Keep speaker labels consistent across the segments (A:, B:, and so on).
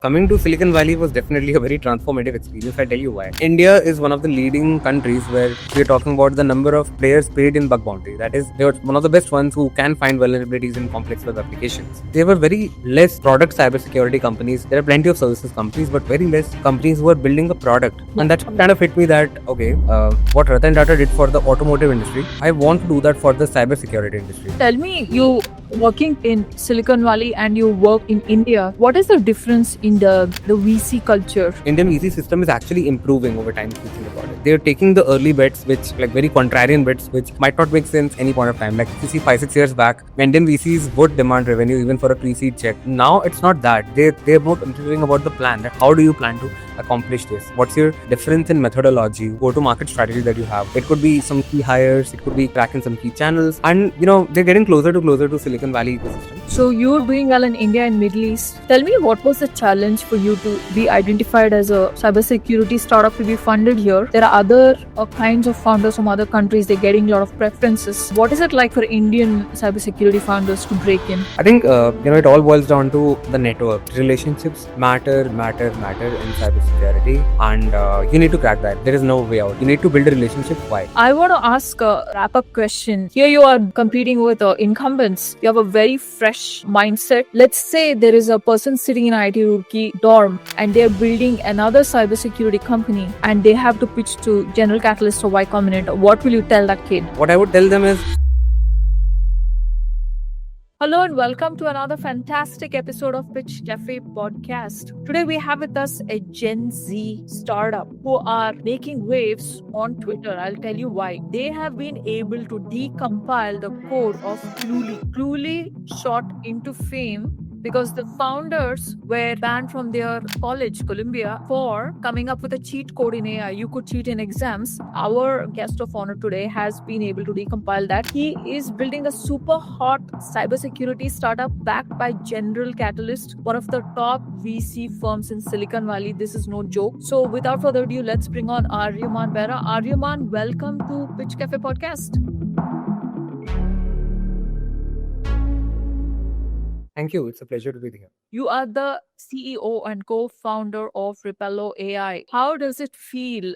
A: Coming to Silicon Valley was definitely a very transformative experience. I'll tell you why. India is one of the leading countries where we're talking about the number of players paid in bug bounty. That is, they're one of the best ones who can find vulnerabilities in complex web applications. There were very less product cybersecurity companies. There are plenty of services companies, but very less companies who are building a product. And that kind of hit me that, okay, what Ratan Tata did for the automotive industry, I want to do that for the cybersecurity industry.
B: Tell me, you working in Silicon Valley and you work in India, what is the difference in the VC culture?
A: Indian VC system is actually improving over time if you think about it. They're taking the early bets, which like very contrarian bets, which might not make sense any point of time. Like if you see 5-6 years back, Indian VCs would demand revenue even for a pre-seed check. Now it's not that. They're more interviewing about the plan. That how do you plan to accomplish this? What's your difference in methodology, go-to-market strategy that you have? It could be some key hires, it could be cracking some key channels, and they're getting closer to Silicon Valley ecosystem.
B: So you're doing well in India and Middle East. Tell me, what was the challenge for you to be identified as a cybersecurity startup to be funded here? There are other kinds of founders from other countries. They're getting a lot of preferences. What is it like for Indian cybersecurity founders to break in?
A: I think it all boils down to the network. Relationships matter in cybersecurity, and you need to crack that. There is no way out. You need to build a relationship. Why?
B: I want to ask a wrap-up question. Here you are competing with incumbents. You have a very fresh mindset. Let's say there is a person sitting in IIT Roorkee dorm and they're building another cybersecurity company and they have to pitch to General Catalyst or Y Combinator. What will you tell that kid?
A: What I would tell them is,
B: hello and welcome to another fantastic episode of Pitch Cafe podcast. Today we have with us a Gen Z startup who are making waves on Twitter. I'll tell you why. They have been able to decompile the code of Cluely. Cluely shot into fame because the founders were banned from their college, Columbia, for coming up with a cheat code in AI. You could cheat in exams. Our guest of honor today has been able to decompile that. He is building a super hot cybersecurity startup backed by General Catalyst, one of the top VC firms in Silicon Valley. This is no joke. So without further ado, let's bring on Aryaman Behera. Aryaman, welcome to Pitch Cafe podcast.
A: thank you. It's a pleasure to be here.
B: You are the CEO and co-founder of Repello AI. How does it feel,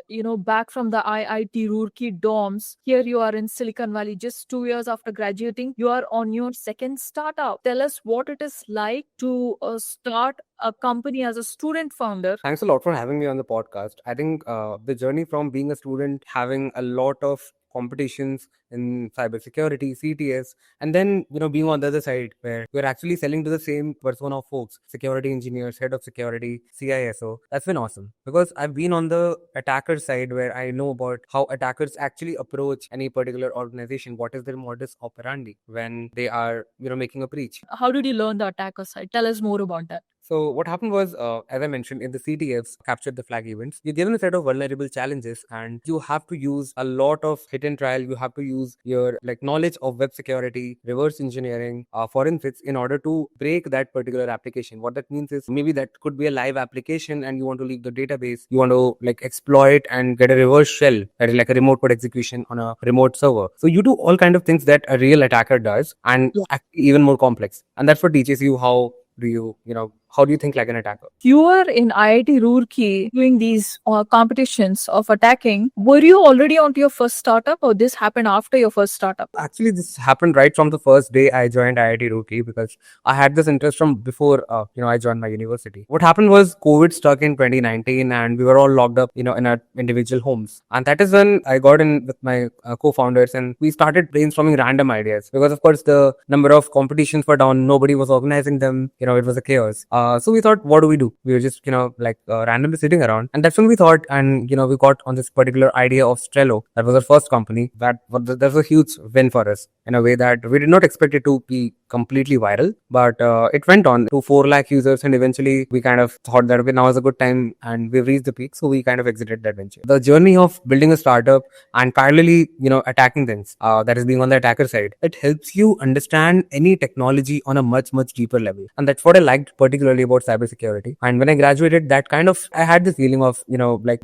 B: back from the IIT Roorkee dorms? Here you are in Silicon Valley just 2 years after graduating. You are on your second startup. Tell us what it is like to start a company as a student founder.
A: Thanks a lot for having me on the podcast. I think the journey from being a student, having a lot of competitions in cybersecurity, CTS, and then being on the other side where you're actually selling to the same persona of folks, security engineers, head of security, CISO. That's been awesome because I've been on the attacker side where I know about how attackers actually approach any particular organization. What is their modus operandi when they are making a breach?
B: How did you learn the attacker side? Tell us more about that.
A: So what happened was, as I mentioned, in the CTFs, captured the flag events, you're given a set of vulnerable challenges and you have to use a lot of hit and trial. You have to use your knowledge of web security, reverse engineering, forensics in order to break that particular application. What that means is maybe that could be a live application and you want to leave the database. You want to exploit and get a reverse shell that is like a remote code execution on a remote server. So you do all kind of things that a real attacker does and actually even more complex. And that's what teaches you how do you think like an attacker?
B: You were in IIT Roorkee doing these competitions of attacking. Were you already onto your first startup or this happened after your first startup?
A: Actually, this happened right from the first day I joined IIT Roorkee because I had this interest from before I joined my university. What happened was COVID struck in 2019 and we were all locked up in our individual homes. And that is when I got in with my co-founders and we started brainstorming random ideas because of course the number of competitions were down. Nobody was organizing them. It was a chaos. So we thought, what do we do? We were just, randomly sitting around. And that's when we thought, and, we got on this particular idea of Trello. That was our first company. That was a huge win for us in a way that we did not expect it to be completely viral. But it went on to 4 lakh users. And eventually we kind of thought that, okay, now is a good time. And we've reached the peak. So we kind of exited that venture. The journey of building a startup and parallelly, attacking things, that is being on the attacker side, it helps you understand any technology on a much, much deeper level. And that's what I liked particularly about cybersecurity. And when I graduated, I had this feeling of,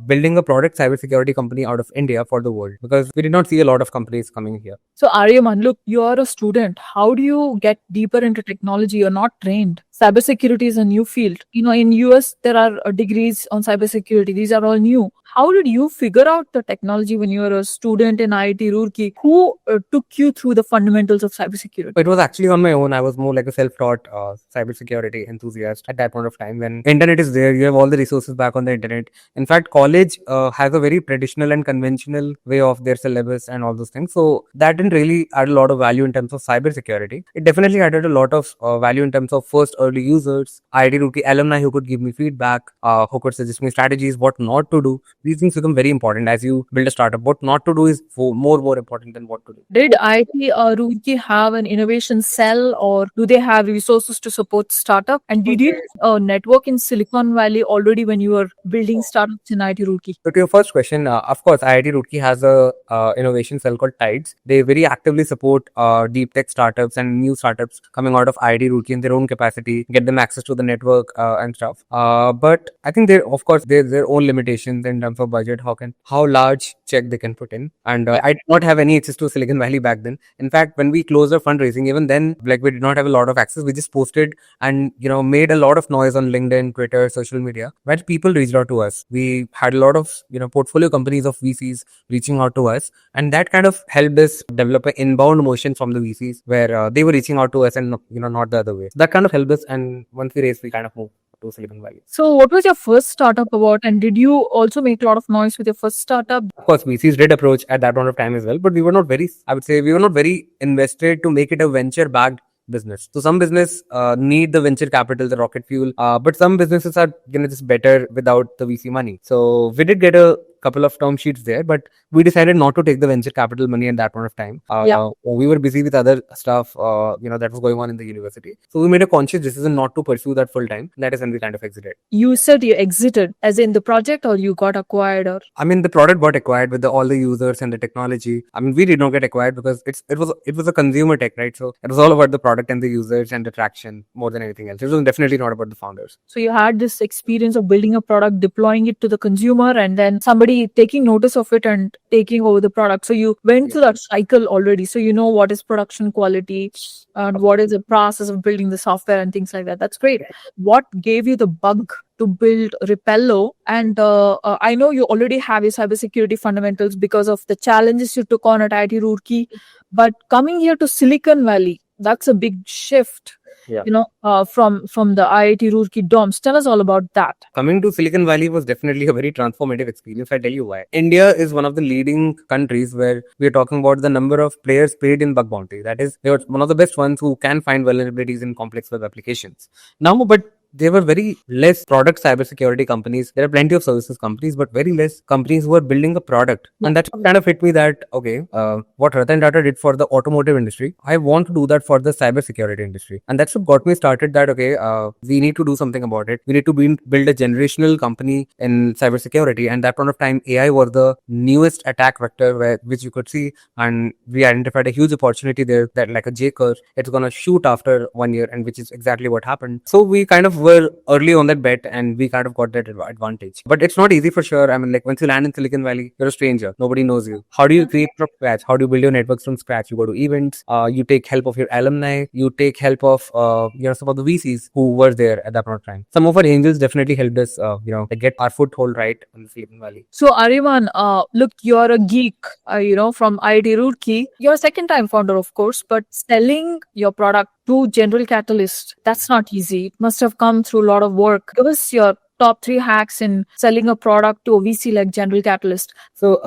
A: building a product cybersecurity company out of India for the world because we did not see a lot of companies coming here.
B: So Aryaman, look, you are a student. How do you get deeper into technology? You're not trained. cybersecurity is a new field. In US, there are degrees on cybersecurity. These are all new. How did you figure out the technology when you were a student in IIT Roorkee? Who took you through the fundamentals of cybersecurity?
A: It was actually on my own. I was more like a self-taught cybersecurity enthusiast at that point of time. When internet is there, you have all the resources back on the internet. In fact, college has a very traditional and conventional way of their syllabus and all those things. So that didn't really add a lot of value in terms of cybersecurity. It definitely added a lot of value in terms of first early users, IIT Roorkee alumni who could give me feedback, who could suggest me strategies, what not to do. These things become very important as you build a startup. What not to do is more important than what to do.
B: Did IIT Roorkee have an innovation cell, or do they have resources to support startup? And did you network in Silicon Valley already when you were building startups in IIT Roorkee?
A: So to your first question, of course, IIT Roorkee has a innovation cell called Tides. They very actively support deep tech startups and new startups coming out of IIT Roorkee in their own capacity, get them access to the network and stuff. But I think of course, there's their own limitations in terms of budget, how large check they can put in. And I did not have any access to Silicon Valley back then. In fact, when we closed our fundraising, even then, like we did not have a lot of access. We just posted and made a lot of noise on LinkedIn, Twitter, social media, where people reached out to us. We had a lot of portfolio companies of VCs reaching out to us, and that kind of helped us develop an inbound motion from the VCs where they were reaching out to us and not the other way. So that kind of helped us, and once we raised, we kind of moved to Silicon Valley.
B: So, what was your first startup about, and did you also make a lot of noise with your first startup?
A: Of course, VCs did approach at that point of time as well, but we were not very, I would say, we were not very invested to make it a venture-backed business. So some business need the venture capital, the rocket fuel, but some businesses are just better without the VC money. So we did get a couple of term sheets there, but we decided not to take the venture capital money at that point of time. We were busy with other stuff, that was going on in the university. So we made a conscious decision not to pursue that full time. That is when we kind of exited.
B: You said you exited, as in the project, or you got acquired, or?
A: I mean, the product got acquired with all the users and the technology. I mean, we did not get acquired because it was a consumer tech, right? So it was all about the product and the users and the traction more than anything else. It was definitely not about the founders.
B: So you had this experience of building a product, deploying it to the consumer, and then somebody taking notice of it and taking over the product. So you went through that cycle already. So you know what is production quality and what is the process of building the software and things like that. That's great. What gave you the bug to build Repello? And I know you already have your cybersecurity fundamentals because of the challenges you took on at IIT Roorkee. But coming here to Silicon Valley, that's a big shift. From the IIT Roorkee dorms. Tell us all about that.
A: Coming to Silicon Valley was definitely a very transformative experience. I tell you why. India is one of the leading countries where we are talking about the number of players paid in bug bounty. That is, they are one of the best ones who can find vulnerabilities in complex web applications. Now, but there were very less product cybersecurity companies. There are plenty of services companies, but very less companies who are building a product. And that kind of hit me that, okay, what Ratan Tata did for the automotive industry, I want to do that for the cybersecurity industry. And that's what got me started that, okay, we need to do something about it. We need to build a generational company in cybersecurity. And that point of time, AI was the newest attack vector which you could see. And we identified a huge opportunity there that like a J curve, it's going to shoot after 1 year, and which is exactly what happened. So we kind of were early on that bet, and we kind of got that advantage. But it's not easy for sure. I mean, like once you land in Silicon Valley, you're a stranger. Nobody knows you. How do you create from scratch? How do you build your networks from scratch? You go to events. You take help of your alumni. You take help of some of the VCs who were there at that point of time. Some of our angels definitely helped us, get our foothold right in the Silicon Valley.
B: So Aryaman, look, you're a geek, from IIT Roorkee. You're a second-time founder, of course, but selling your product to General Catalyst, that's not easy. It must have come through a lot of work. Give us your top 3 hacks in selling a product to a VC like General Catalyst.
A: So,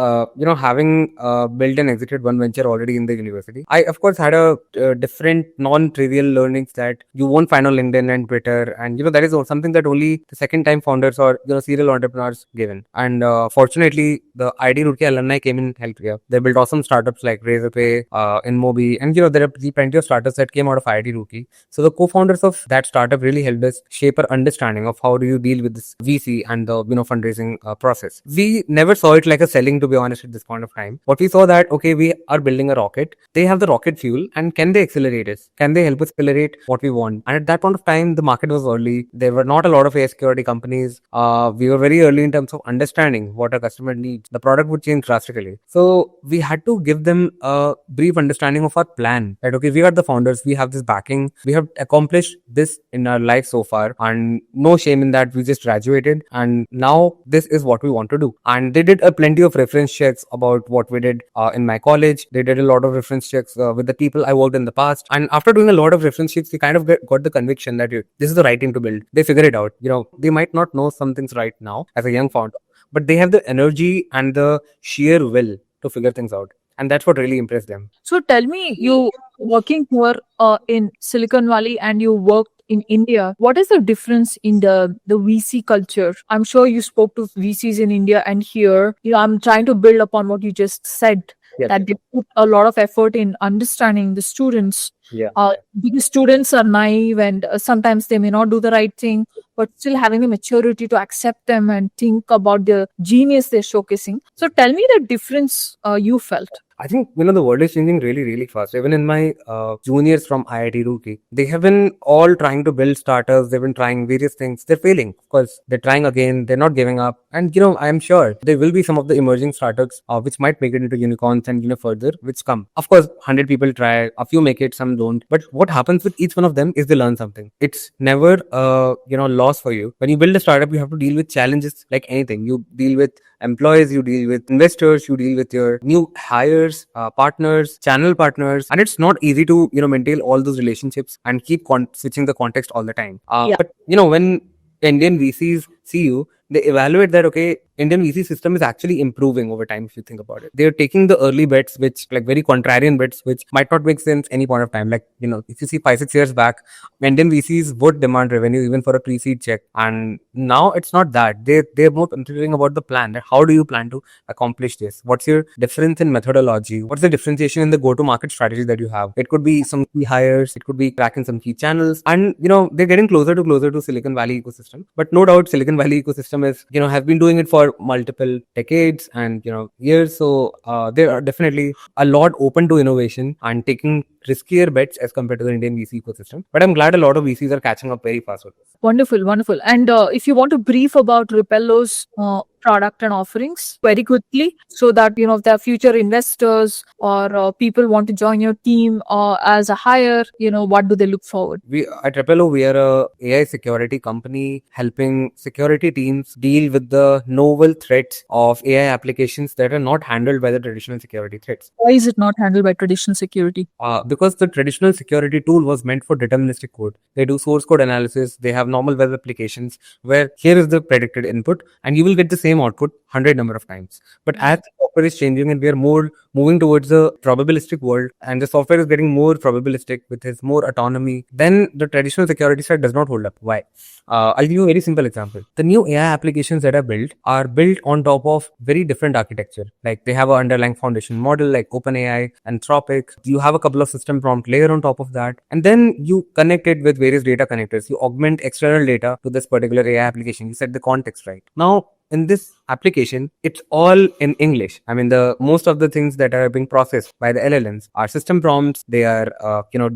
A: having built and executed one venture already in the university, I, of course, had a different non-trivial learnings that you won't find on LinkedIn and Twitter. And, that is something that only the second-time founders or, serial entrepreneurs given. And fortunately, the IIT Roorkee alumni came in helped here. They built awesome startups like Razorpay, InMobi, and, there are plenty of startups that came out of IIT Roorkee. So the co-founders of that startup really helped us shape our understanding of how do you deal with the this VC and the fundraising process. We never saw it like a selling, to be honest, at this point of time. What we saw that, okay, we are building a rocket. They have the rocket fuel, and can they accelerate us? Can they help us accelerate what we want? And at that point of time, the market was early. There were not a lot of AI security companies. We were very early in terms of understanding what a customer needs. The product would change drastically. So we had to give them a brief understanding of our plan. Right? Okay, we are the founders. We have this backing. We have accomplished this in our life so far, and no shame in that. We just graduated, and now this is what we want to do. And they did a plenty of reference checks about what we did in my college. They did a lot of reference checks with the people I worked in the past. And after doing a lot of reference checks, we kind of got the conviction that this is the right team to build. They figure it out. They might not know some things right now as a young founder, but they have the energy and the sheer will to figure things out. And that's what really impressed them.
B: So tell me, you working here in Silicon Valley and you worked in India. What is the difference in the VC culture? I'm sure you spoke to VCs in India and here. I'm trying to build upon what you just said.
A: Yes.
B: That they put a lot of effort in understanding the students.
A: Yeah.
B: Because students are naive and sometimes they may not do the right thing, but still having the maturity to accept them and think about the genius they're showcasing. So tell me the difference you felt.
A: I think the world is changing really, really fast. Even in my juniors from IIT Roorkee, they have been all trying to build startups. They've been trying various things. They're failing, of course. They're trying again. They're not giving up. And I'm sure there will be some of the emerging startups which might make it into unicorns and further, which come. Of course, 100 people try. A few make it, some don't. But what happens with each one of them is they learn something. It's never loss for you. When you build a startup, you have to deal with challenges like anything. You deal with employees, you deal with investors, you deal with your new hires, partners, channel partners, and it's not easy to maintain all those relationships and keep switching the context all the time.
B: Yeah.
A: But when Indian VCs see you, they evaluate that, okay, Indian VC system is actually improving over time. If you think about it, they're taking the early bets, which like very contrarian bets, which might not make sense any point of time. Like if you see 5-6 years back, Indian VCs would demand revenue even for a pre-seed check, and now it's not that. They're more considering about the plan. That how do you plan to accomplish this? What's your difference in methodology? What's the differentiation in the go-to-market strategy that you have? It could be some key hires, it could be cracking some key channels, and they're getting closer to Silicon Valley ecosystem. But no doubt, Silicon Valley ecosystem is have been doing it for multiple decades and years. So they are definitely a lot open to innovation and taking riskier bets as compared to the Indian VC ecosystem. But I'm glad a lot of VCs are catching up very fast with this.
B: Wonderful, wonderful. And if you want to brief about Repello's product and offerings very quickly, so that if there are future investors or people want to join your team or as a hire, what do they look forward?
A: We at Repello, we are a AI security company helping security teams deal with the novel threats of AI applications that are not handled by the traditional security threats.
B: Why is it not handled by traditional security?
A: Because the traditional security tool was meant for deterministic code. They do source code analysis. They have normal web applications where here is the predicted input and you will get the same output 100 number of times. But as the software is changing and we are more moving towards a probabilistic world and the software is getting more probabilistic with its more autonomy, then the traditional security side does not hold up. Why? I'll give you a very simple example. The new AI applications that are built on top of very different architecture. Like they have an underlying foundation model like OpenAI, Anthropic. You have a couple of system prompt layer on top of that. And then you connect it with various data connectors. You augment external data to this particular AI application. You set the context right. Now, in this application, it's all in English. I mean, the most of the things that are being processed by the LLMs are system prompts. They are,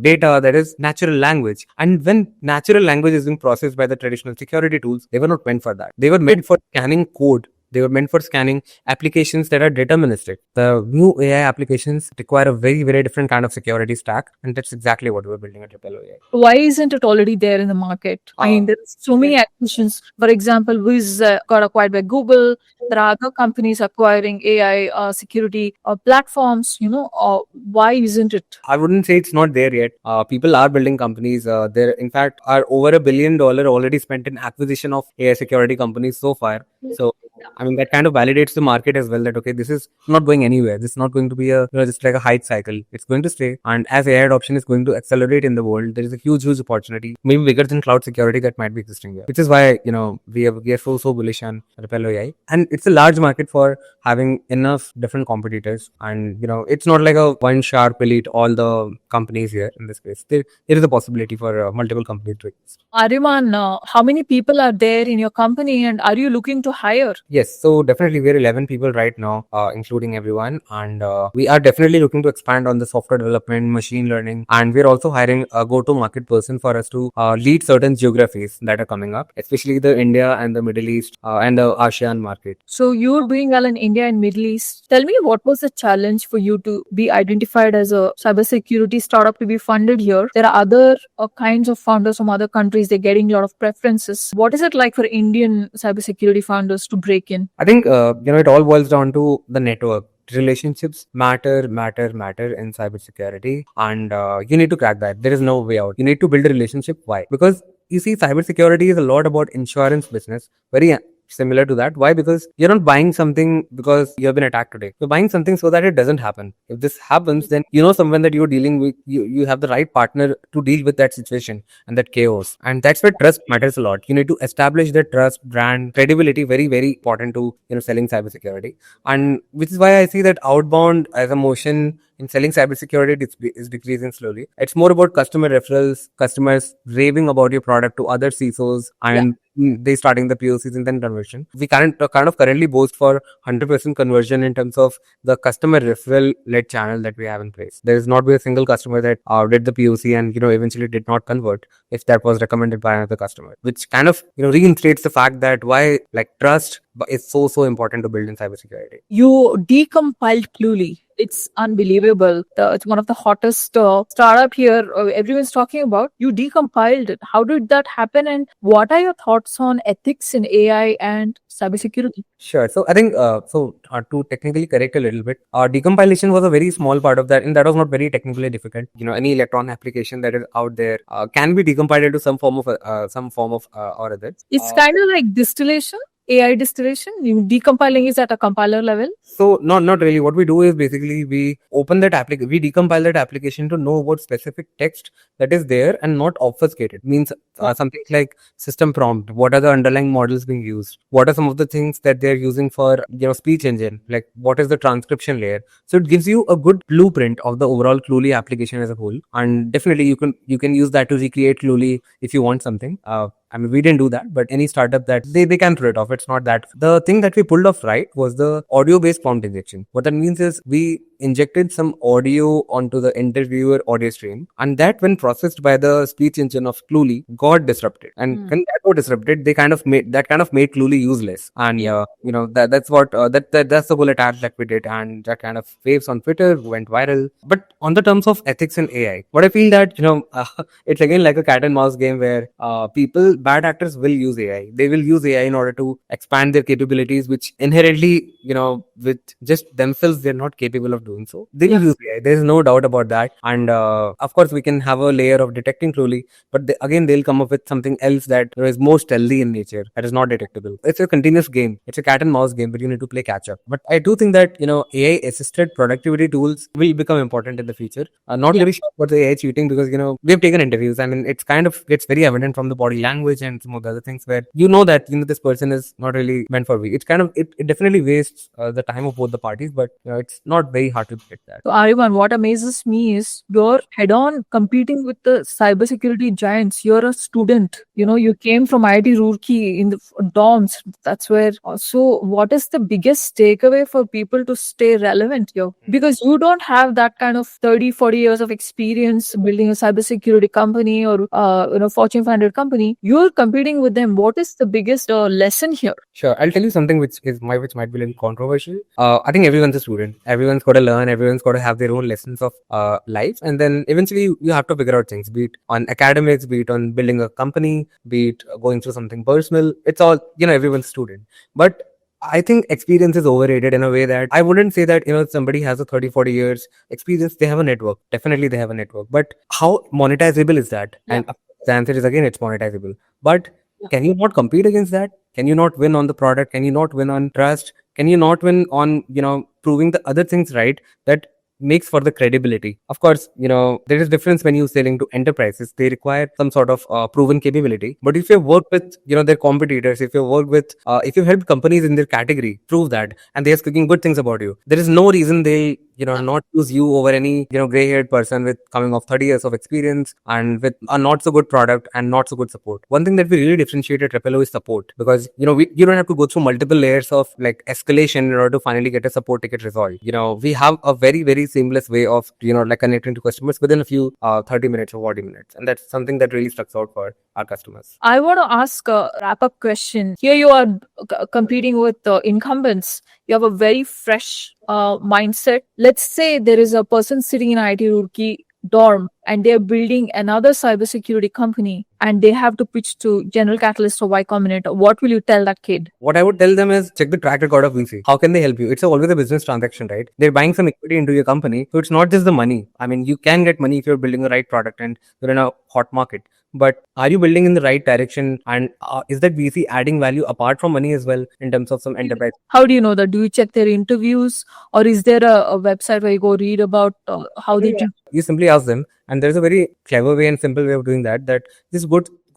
A: data that is natural language. And when natural language is being processed by the traditional security tools, they were not meant for that. They were meant for scanning code. They were meant for scanning applications that are deterministic. The new AI applications require a very, very different kind of security stack. And that's exactly what we're building at Repello AI.
B: Why isn't it already there in the market? I mean, there's so many acquisitions. For example, Wiz got acquired by Google. There are other companies acquiring AI security platforms. Why isn't it?
A: I wouldn't say it's not there yet. People are building companies. There, in fact, are over $1 billion already spent in acquisition of AI security companies so far. So I mean, that kind of validates the market as well, that okay, this is not going anywhere. This is not going to be a, just like a hype cycle. It's going to stay. And as AI adoption is going to accelerate in the world, there is a huge opportunity, maybe bigger than cloud security, that might be existing here. Which is why, we are so bullish on Repello AI. And it's a large market for having enough different competitors. And it's not like a one sharp elite all the companies here in this space. There is a possibility for multiple companies to exist.
B: Aryaman, how many people are there in your company and are you looking to hire?
A: Yes, so definitely we're 11 people right now, including everyone, and we are definitely looking to expand on the software development, machine learning, and we're also hiring a go-to-market person for us to lead certain geographies that are coming up, especially the India and the Middle East and the ASEAN market.
B: So you're doing well in India and Middle East. Tell me, what was the challenge for you to be identified as a cybersecurity startup to be funded here? There are other kinds of founders from other countries. They're getting a lot of preferences. What is it like for Indian cybersecurity founders to break in?
A: I think it all boils down to the network. Relationships matter in cybersecurity, and you need to crack that. There is no way out. You need to build a relationship. Why? Because you see, cybersecurity is a lot about insurance business. Very similar to that. Why? Because you're not buying something because you have been attacked today. You're buying something so that it doesn't happen. If this happens, then someone that you're dealing with, you have the right partner to deal with that situation and that chaos. And that's where trust matters a lot. You need to establish that trust, brand, credibility, very important to selling cybersecurity. And which is why I see that outbound as a motion in selling cybersecurity is decreasing slowly. It's more about customer referrals, customers raving about your product to other CISOs, and they starting the POCs and then conversion. We kind of currently boast for 100% conversion in terms of the customer referral led channel that we have in place. There is not be a single customer that did the POC and eventually did not convert if that was recommended by another customer, which kind of reinstates the fact that why trust is so important to build in cybersecurity.
B: You decompiled Cluely. It's unbelievable. It's one of the hottest startup here. Everyone's talking about. You decompiled it. How did that happen? And what are your thoughts on ethics in AI and cybersecurity?
A: Sure. So I think to technically correct a little bit, decompilation was a very small part of that, and that was not very technically difficult. Any electron application that is out there can be decompiled into some form of or other.
B: It's kind of like distillation. AI distillation, decompiling is at a compiler level.
A: So not really. What we do is basically we open that application, we decompile that application to know what specific text that is there and not obfuscated. Means something like system prompt. What are the underlying models being used? What are some of the things that they're using for speech engine? Like what is the transcription layer? So it gives you a good blueprint of the overall Cluely application as a whole. And definitely you can use that to recreate Cluely if you want something. I mean, we didn't do that, but any startup that they can throw it off. It's not that. The thing that we pulled off right was the audio-based prompt injection. What that means is we injected some audio onto the interviewer audio stream, and that, when processed by the speech engine of Cluely, got disrupted. And when that got disrupted, they kind of made Cluely useless. And that's what that's the whole attack that we did, and that kind of waves on Twitter went viral. But on the terms of ethics in AI, what I feel that it's again like a cat and mouse game where bad actors will use AI. They will use AI in order to expand their capabilities, which inherently with just themselves they're not capable of doing so. They will use AI. There's no doubt about that. And of course, we can have a layer of detecting Cluely, but they'll come up with something else that is more stealthy in nature, that is not detectable. It's a continuous game. It's a cat and mouse game, but you need to play catch up. But I do think that AI assisted productivity tools will become important in the future. Not very sure about the AI cheating, because we've taken interviews. I mean, it's very evident from the body language and some of the other things where that this person is not really meant for me. It's kind of it definitely wastes the time of both the parties, but it's not very hard to get that.
B: So Aryaman, what amazes me is you're head-on competing with the cybersecurity giants. You're a student. You came from IIT Roorkee in the dorms. That's where. So, what is the biggest takeaway for people to stay relevant here? Because you don't have that kind of 30, 40 years of experience building a cybersecurity company or Fortune 500 company. You're competing with them. What is the biggest lesson here?
A: Sure, I'll tell you something which might be a little controversial. I think everyone's a student. Everyone's got to learn. Everyone's got to have their own lessons of life, and then eventually you have to figure out things. Be it on academics, be it on building a company, be it going through something personal. It's all everyone's a student. But I think experience is overrated in a way that I wouldn't say that somebody has a 30, 40 years experience. They have a network. Definitely they have a network. But how monetizable is that? And the answer is again, it's monetizable. But Can you not compete against that? Can you not win on the product? Can you not win on trust? Can you not win on, proving the other things right that makes for the credibility? Of course, there is difference when you selling to enterprises. They require some sort of proven capability. But if you work with, their competitors, if you work with, if you help companies in their category prove that, and they're speaking good things about you, there is no reason they, not choose you over any, gray haired person with coming off 30 years of experience and with a not so good product and not so good support. One thing that we really differentiate at Repello is support, because, you don't have to go through multiple layers of like escalation in order to finally get a support ticket resolved. We have a very, very seamless way of, like connecting to customers within a few 30 minutes or 40 minutes. And that's something that really stuck out for our customers.
B: I want to ask a wrap up question. Here you are competing with incumbents. You have a very fresh mindset. Let's say there is a person sitting in IIT Roorkee dorm and they're building another cybersecurity company and they have to pitch to General Catalyst or Y Combinator. What will you tell that kid?
A: What I would tell them is check the track record of VC. How can they help you? It's always a business transaction, right? They're buying some equity into your company. So it's not just the money. I mean, you can get money if you're building the right product and you're in a hot market. But are you building in the right direction? And is that VC adding value apart from money as well in terms of some enterprise?
B: How do you know that? Do you check their interviews, or is there a website where you go read about how they do?
A: You simply ask them, and there's a very clever way and simple way of doing that. That just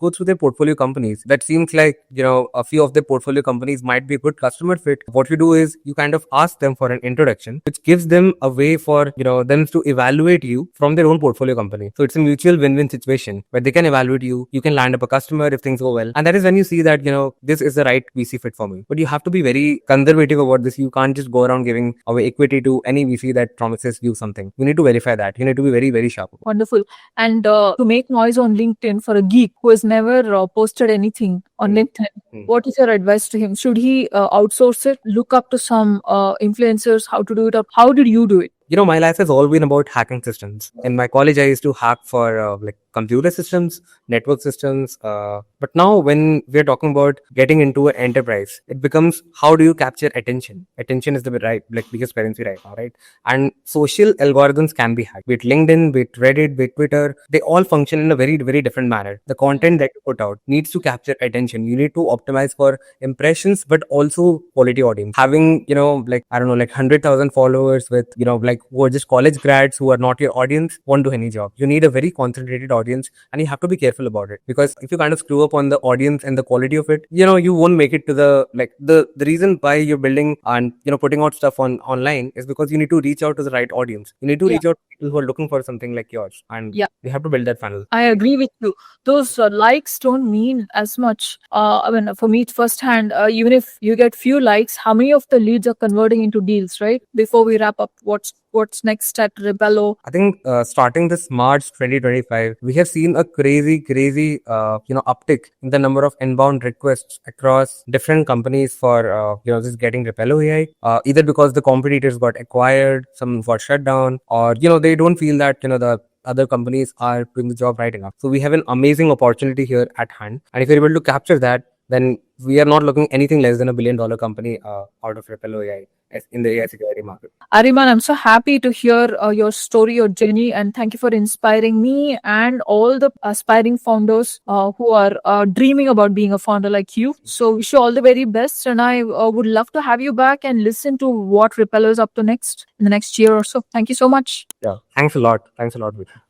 A: go through their portfolio companies. That seems like, a few of their portfolio companies might be a good customer fit. What you do is you kind of ask them for an introduction, which gives them a way for, them to evaluate you from their own portfolio company. So it's a mutual win-win situation where they can evaluate you. You can land up a customer if things go well, and that is when you see that, this is the right VC fit for me. But you have to be very conservative about this. You can't just go around giving away equity to any VC that promises you something. You need to verify that. You need to be very, very sharp.
B: Wonderful. And to make noise on LinkedIn for a geek who has never posted anything on LinkedIn, what is your advice to him? Should he outsource it, look up to some influencers, how to do it, or how did you do it?
A: My life has all been about hacking systems. In my college, I used to hack for like computer systems, network systems. But now, when we're talking about getting into an enterprise, it becomes how do you capture attention? Attention is the biggest currency right now, right? And social algorithms can be hacked. Be it LinkedIn, be it Reddit, be it Twitter, they all function in a very, very different manner. The content that you put out needs to capture attention. You need to optimize for impressions, but also quality audience. Having, like 100,000 followers with, who are just college grads who are not your audience won't do any job. You need a very concentrated audience, and you have to be careful about it, because if you kind of screw up on the audience and the quality of it, you won't make it to the reason why you're building and putting out stuff online is because you need to reach out to the right audience. You need to reach out to people who are looking for something like yours, and you have to build that funnel.
B: I agree with you. Those likes don't mean as much. I mean, for me, firsthand, even if you get few likes, how many of the leads are converting into deals, right? Before we wrap up, what's next at Repello?
A: I think starting this March 2025, we have seen a crazy uptick in the number of inbound requests across different companies for just getting Repello AI. Either because the competitors got acquired, some got shut down, or they don't feel that the other companies are doing the job right enough. So we have an amazing opportunity here at hand, and if you're able to capture that, then we are not looking anything less than $1 billion company out of Repello AI in the AI security market.
B: Aryaman, I'm so happy to hear your story, your journey, and thank you for inspiring me and all the aspiring founders who are dreaming about being a founder like you. So wish you all the very best, and I would love to have you back and listen to what Repello is up to next in the next year or so. Thank you so much.
A: Yeah, thanks a lot. Thanks a lot, Vijay.